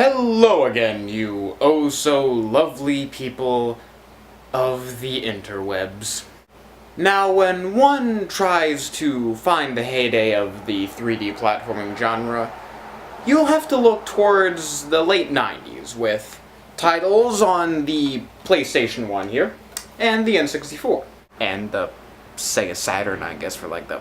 Hello again, you oh-so-lovely people of the interwebs. Now, when one tries to find the heyday of the 3D platforming genre, you'll have to look towards the late 90s with titles on the PlayStation 1 here, and the N64. And the Sega Saturn, I guess, for like the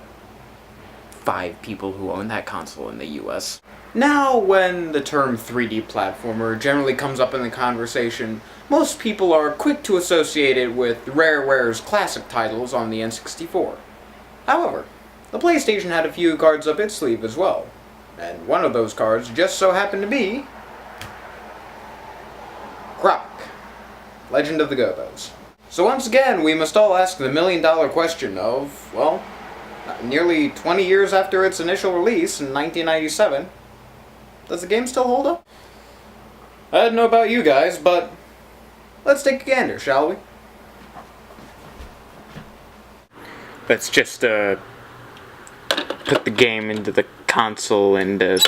5 people who own that console in the US. Now, when the term 3D platformer generally comes up in the conversation, most people are quick to associate it with Rareware's classic titles on the N64. However, the PlayStation had a few cards up its sleeve as well, and one of those cards just so happened to be Croc, Legend of the Gobos. So once again, we must all ask the million-dollar question of, well, nearly 20 years after its initial release in 1997, does the game still hold up? I don't know about you guys, but let's take a gander, shall we? Let's just, put the game into the console and,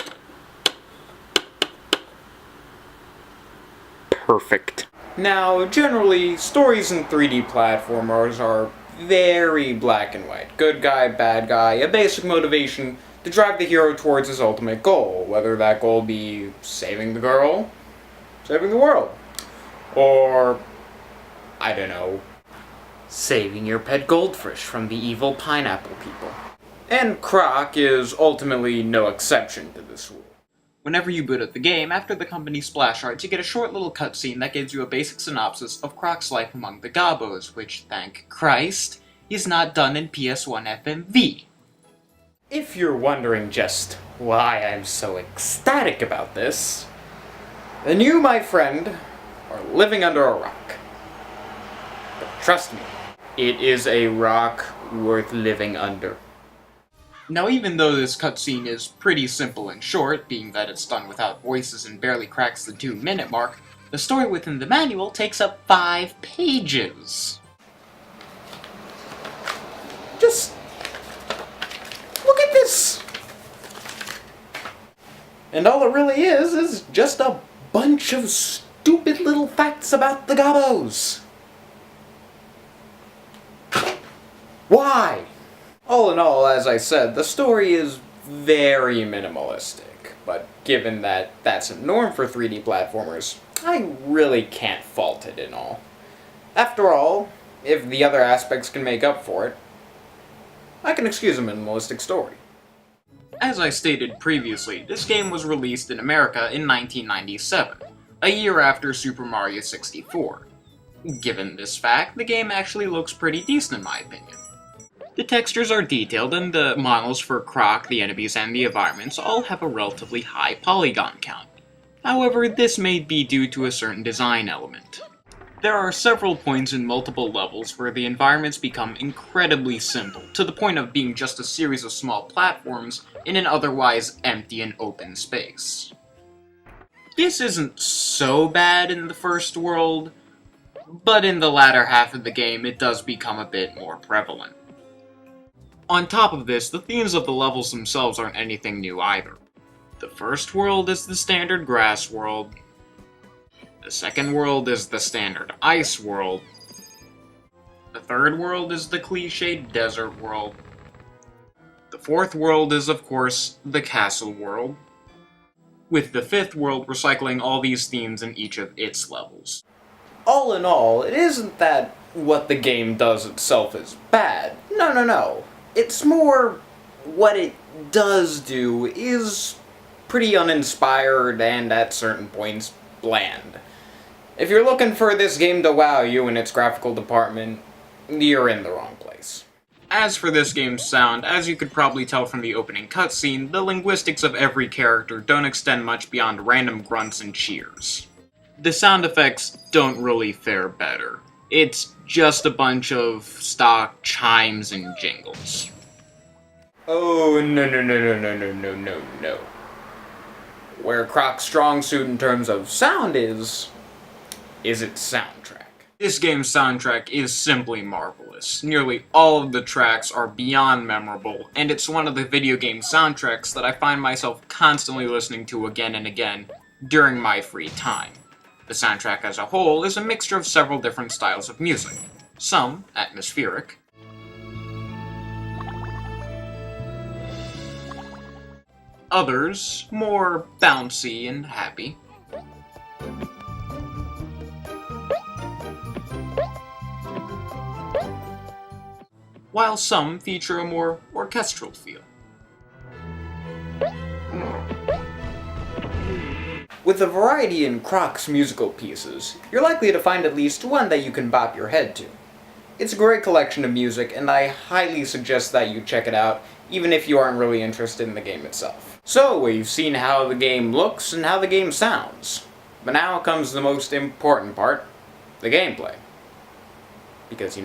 perfect. Now, generally, stories in 3D platformers are very black and white. Good guy, bad guy, a basic motivation to drive the hero towards his ultimate goal, whether that goal be saving the girl, saving the world, or, I don't know, saving your pet goldfish from the evil pineapple people. And Croc is ultimately no exception to this rule. Whenever you boot up the game, after the company splash art, you get a short little cutscene that gives you a basic synopsis of Croc's life among the Gobos, which, thank Christ, is not done in PS1 FMV. If you're wondering just why I'm so ecstatic about this, then you, my friend, are living under a rock. But trust me, it is a rock worth living under. Now, even though this cutscene is pretty simple and short, being that it's done without voices and barely cracks the 2-minute mark, the story within the manual takes up 5 pages. Just look at this! And all it really is just a bunch of stupid little facts about the Gobos. Why? All in all, as I said, the story is very minimalistic, but given that that's a norm for 3D platformers, I really can't fault it in all. After all, if the other aspects can make up for it, I can excuse a minimalistic story. As I stated previously, this game was released in America in 1997, a year after Super Mario 64. Given this fact, the game actually looks pretty decent in my opinion. The textures are detailed, and the models for Croc, the enemies, and the environments all have a relatively high polygon count. However, this may be due to a certain design element. There are several points in multiple levels where the environments become incredibly simple, to the point of being just a series of small platforms in an otherwise empty and open space. This isn't so bad in the first world, but in the latter half of the game it does become a bit more prevalent. On top of this, the themes of the levels themselves aren't anything new either. The first world is the standard grass world. The second world is the standard ice world. The third world is the cliched desert world. The fourth world is, of course, the castle world, with the fifth world recycling all these themes in each of its levels. All in all, it isn't that what the game does itself is bad. No. It's more what it does do is pretty uninspired and, at certain points, bland. If you're looking for this game to wow you in its graphical department, you're in the wrong place. As for this game's sound, as you could probably tell from the opening cutscene, the linguistics of every character don't extend much beyond random grunts and cheers. The sound effects don't really fare better. It's just a bunch of stock chimes and jingles. Oh, no. Where Croc's strong suit in terms of sound is its soundtrack. This game's soundtrack is simply marvelous. Nearly all of the tracks are beyond memorable, and it's one of the video game soundtracks that I find myself constantly listening to again and again, during my free time. The soundtrack as a whole is a mixture of several different styles of music, some atmospheric, others more bouncy and happy, while some feature a more orchestral feel. With the variety in Croc's musical pieces, you're likely to find at least one that you can bop your head to. It's a great collection of music, and I highly suggest that you check it out, even if you aren't really interested in the game itself. So, we've seen how the game looks and how the game sounds. But now comes the most important part, the gameplay. Because,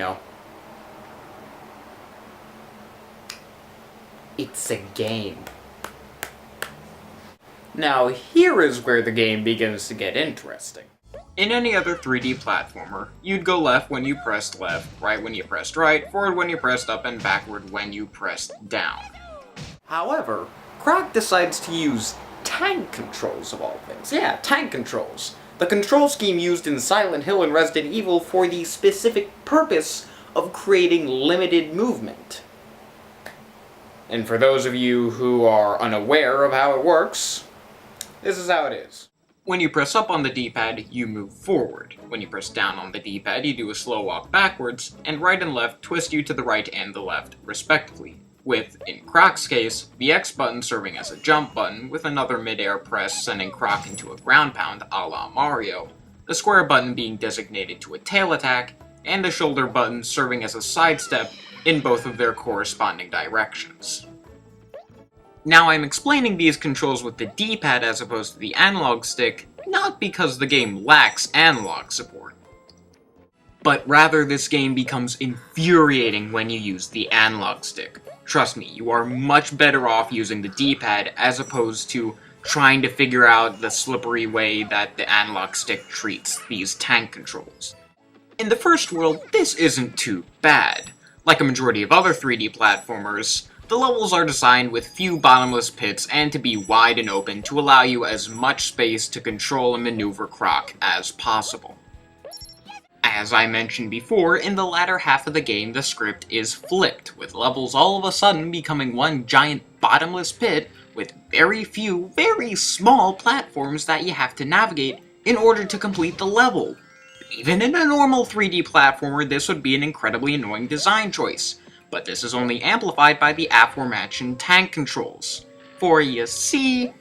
it's a game. Now, here is where the game begins to get interesting. In any other 3D platformer, you'd go left when you pressed left, right when you pressed right, forward when you pressed up, and backward when you pressed down. However, Croc decides to use tank controls of all things. Yeah, tank controls. The control scheme used in Silent Hill and Resident Evil for the specific purpose of creating limited movement. And for those of you who are unaware of how it works, this is how it is. When you press up on the D-pad, you move forward. When you press down on the D-pad, you do a slow walk backwards, and right and left twist you to the right and the left, respectively. With, in Croc's case, the X button serving as a jump button, with another mid-air press sending Croc into a ground pound a la Mario, the square button being designated to a tail attack, and the shoulder button serving as a sidestep in both of their corresponding directions. Now, I'm explaining these controls with the D-pad as opposed to the analog stick, not because the game lacks analog support, but rather this game becomes infuriating when you use the analog stick. Trust me, you are much better off using the D-pad as opposed to trying to figure out the slippery way that the analog stick treats these tank controls. In the first world, this isn't too bad. Like a majority of other 3D platformers, the levels are designed with few bottomless pits and to be wide and open to allow you as much space to control and maneuver Croc as possible. As I mentioned before, in the latter half of the game the script is flipped, with levels all of a sudden becoming one giant bottomless pit with very few, very small platforms that you have to navigate in order to complete the level. Even in a normal 3D platformer, this would be an incredibly annoying design choice. But this is only amplified by the aforementioned tank controls. For you see,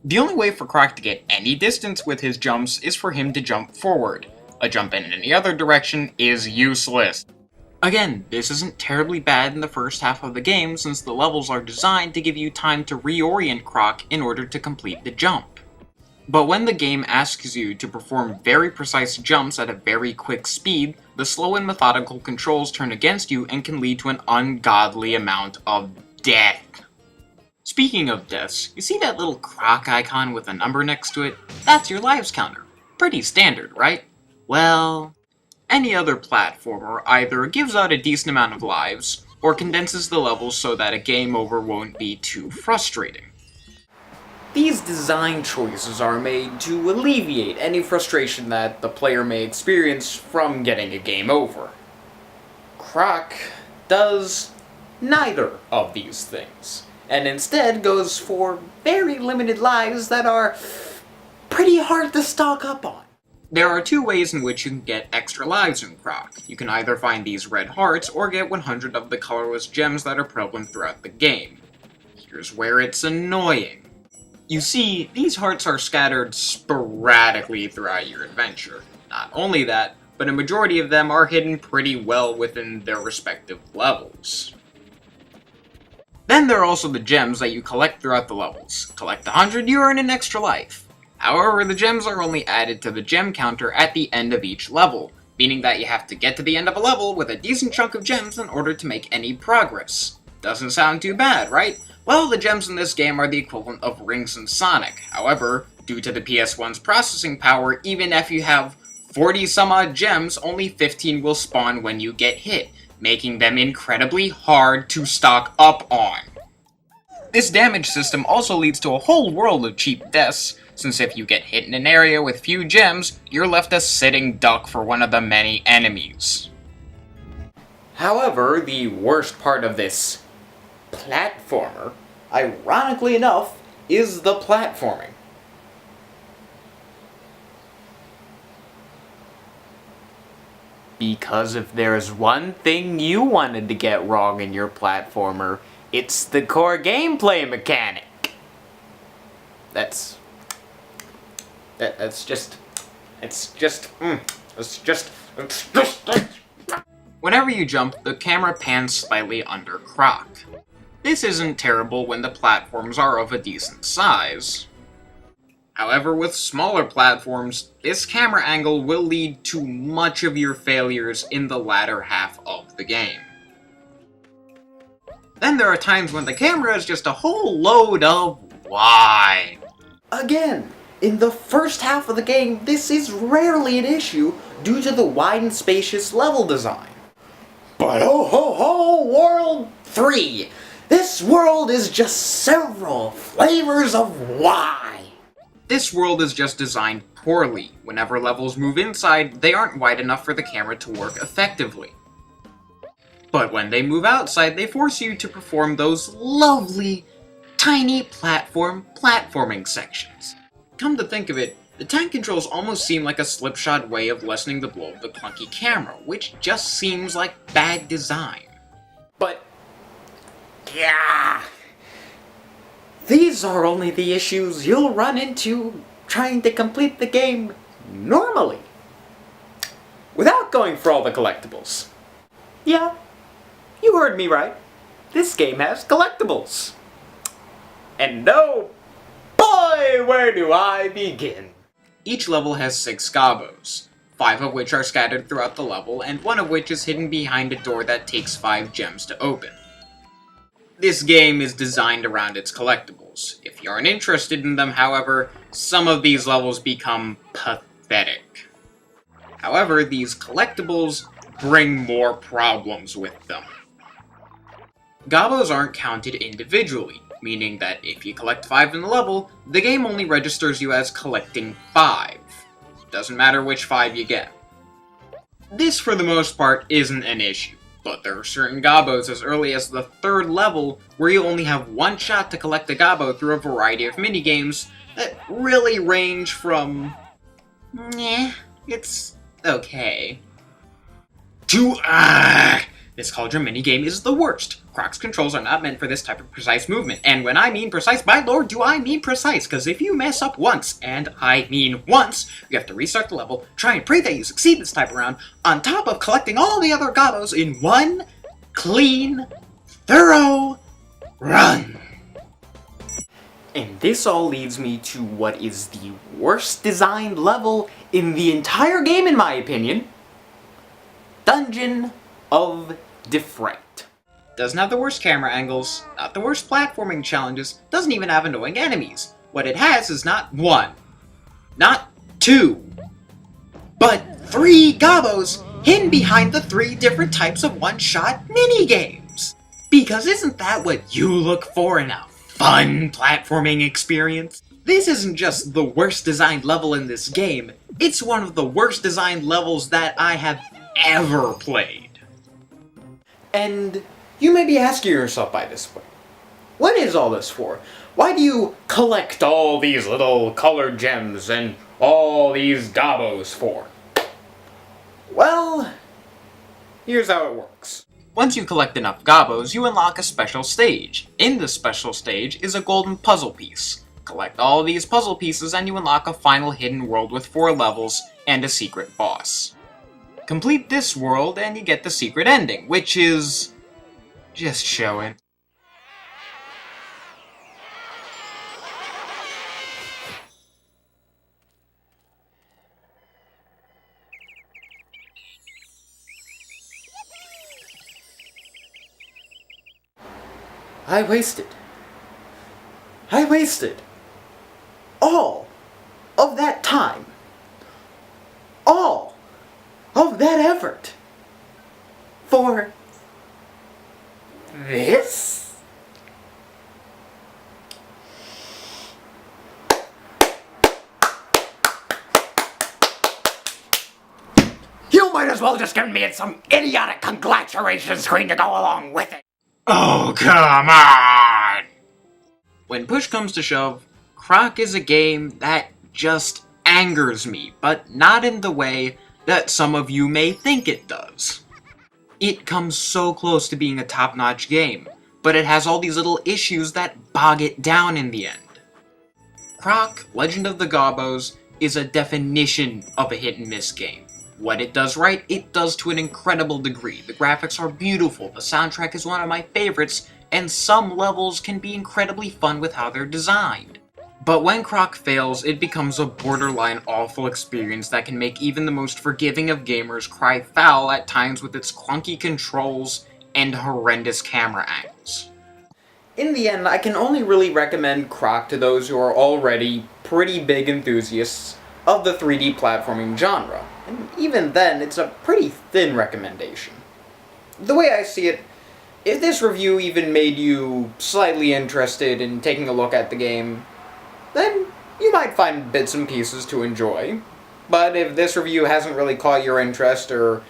the only way for Croc to get any distance with his jumps is for him to jump forward. A jump in any other direction is useless. Again, this isn't terribly bad in the first half of the game since the levels are designed to give you time to reorient Croc in order to complete the jump. But when the game asks you to perform very precise jumps at a very quick speed, the slow and methodical controls turn against you and can lead to an ungodly amount of death. Speaking of deaths, you see that little Croc icon with a number next to it? That's your lives counter. Pretty standard, right? Well, any other platformer either gives out a decent amount of lives, or condenses the levels so that a game over won't be too frustrating. These design choices are made to alleviate any frustration that the player may experience from getting a game over. Croc does neither of these things, and instead goes for very limited lives that are pretty hard to stock up on. There are two ways in which you can get extra lives in Croc. You can either find these red hearts, or get 100 of the colorless gems that are prevalent throughout the game. Here's where it's annoying. You see, these hearts are scattered sporadically throughout your adventure. Not only that, but a majority of them are hidden pretty well within their respective levels. Then there are also the gems that you collect throughout the levels. Collect 100, you earn an extra life. However, the gems are only added to the gem counter at the end of each level, meaning that you have to get to the end of a level with a decent chunk of gems in order to make any progress. Doesn't sound too bad, right? Well, the gems in this game are the equivalent of rings in Sonic. However, due to the PS1's processing power, even if you have 40 some odd gems, only 15 will spawn when you get hit, making them incredibly hard to stock up on. This damage system also leads to a whole world of cheap deaths, since if you get hit in an area with few gems, you're left a sitting duck for one of the many enemies. However, the worst part of this platformer, ironically enough, is the platforming. Because if there's one thing you wanted to get wrong in your platformer, it's the core gameplay mechanic. It's just. Whenever you jump, the camera pans slightly under Croc. This isn't terrible when the platforms are of a decent size. However, with smaller platforms, this camera angle will lead to much of your failures in the latter half of the game. Then there are times when the camera is just a whole load of why. Again, in the first half of the game, this is rarely an issue due to the wide and spacious level design. But oh ho ho, World 3! This world is just several flavors of why! This world is just designed poorly. Whenever levels move inside, they aren't wide enough for the camera to work effectively. But when they move outside, they force you to perform those lovely, tiny platforming sections. Come to think of it, the tank controls almost seem like a slipshod way of lessening the blow of the clunky camera, which just seems like bad design. But, yeah, these are only the issues you'll run into trying to complete the game normally, without going for all the collectibles. Yeah, you heard me right. This game has collectibles. And oh boy, where do I begin? Each level has 6 gobos, 5 of which are scattered throughout the level, and 1 of which is hidden behind a door that takes 5 gems to open. This game is designed around its collectibles. If you aren't interested in them, however, some of these levels become pathetic. However, these collectibles bring more problems with them. Gobos aren't counted individually, meaning that if you collect 5 in the level, the game only registers you as collecting 5. Doesn't matter which 5 you get. This, for the most part, isn't an issue. But there are certain gobos as early as the 3rd level where you only have 1 shot to collect a gobbo through a variety of minigames that really range from it's okay, to this cauldron minigame is the worst. Croc's controls are not meant for this type of precise movement, and when I mean precise, my lord, do I mean precise, because if you mess up once, and I mean once, you have to restart the level, try and pray that you succeed this type of round, on top of collecting all the other gobbos in one clean, thorough run. And this all leads me to what is the worst designed level in the entire game, in my opinion. Dungeon of Defrite. Doesn't have the worst camera angles, not the worst platforming challenges, doesn't even have annoying enemies. What it has is not 1, not 2, but 3 gobos hidden behind the 3 different types of one-shot minigames. Because isn't that what you look for in a fun platforming experience? This isn't just the worst designed level in this game, it's one of the worst designed levels that I have ever played. And you may be asking yourself by this point, what is all this for? Why do you collect all these little colored gems and all these gobos for? Well, here's how it works. Once you collect enough gobos, you unlock a special stage. In this special stage is a golden puzzle piece. Collect all these puzzle pieces and you unlock a final hidden world with 4 levels and a secret boss. Complete this world and you get the secret ending, which is just show it. I wasted all of that time, all of that effort for this? might as well just give me some idiotic congratulations screen to go along with it. Oh, come on! When push comes to shove, Croc is a game that just angers me, but not in the way that some of you may think it does. It comes so close to being a top-notch game, but it has all these little issues that bog it down in the end. Croc, Legend of the Gobbos, is a definition of a hit-and-miss game. What it does right, it does to an incredible degree. The graphics are beautiful, the soundtrack is one of my favorites, and some levels can be incredibly fun with how they're designed. But when Croc fails, it becomes a borderline awful experience that can make even the most forgiving of gamers cry foul at times with its clunky controls and horrendous camera angles. In the end, I can only really recommend Croc to those who are already pretty big enthusiasts of the 3D platforming genre, and even then, it's a pretty thin recommendation. The way I see it, if this review even made you slightly interested in taking a look at the game, then you might find bits and pieces to enjoy. But if this review hasn't really caught your interest or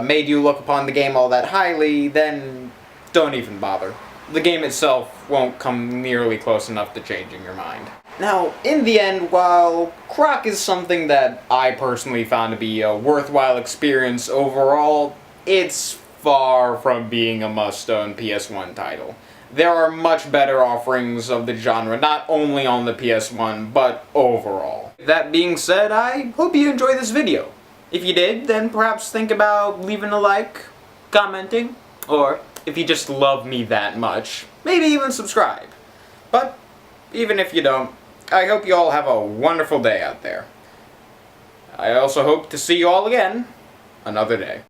made you look upon the game all that highly, then don't even bother. The game itself won't come nearly close enough to changing your mind. Now, in the end, while Croc is something that I personally found to be a worthwhile experience overall, it's far from being a must-own PS1 title. There are much better offerings of the genre, not only on the PS1, but overall. That being said, I hope you enjoyed this video. If you did, then perhaps think about leaving a like, commenting, or if you just love me that much, maybe even subscribe. But even if you don't, I hope you all have a wonderful day out there. I also hope to see you all again another day.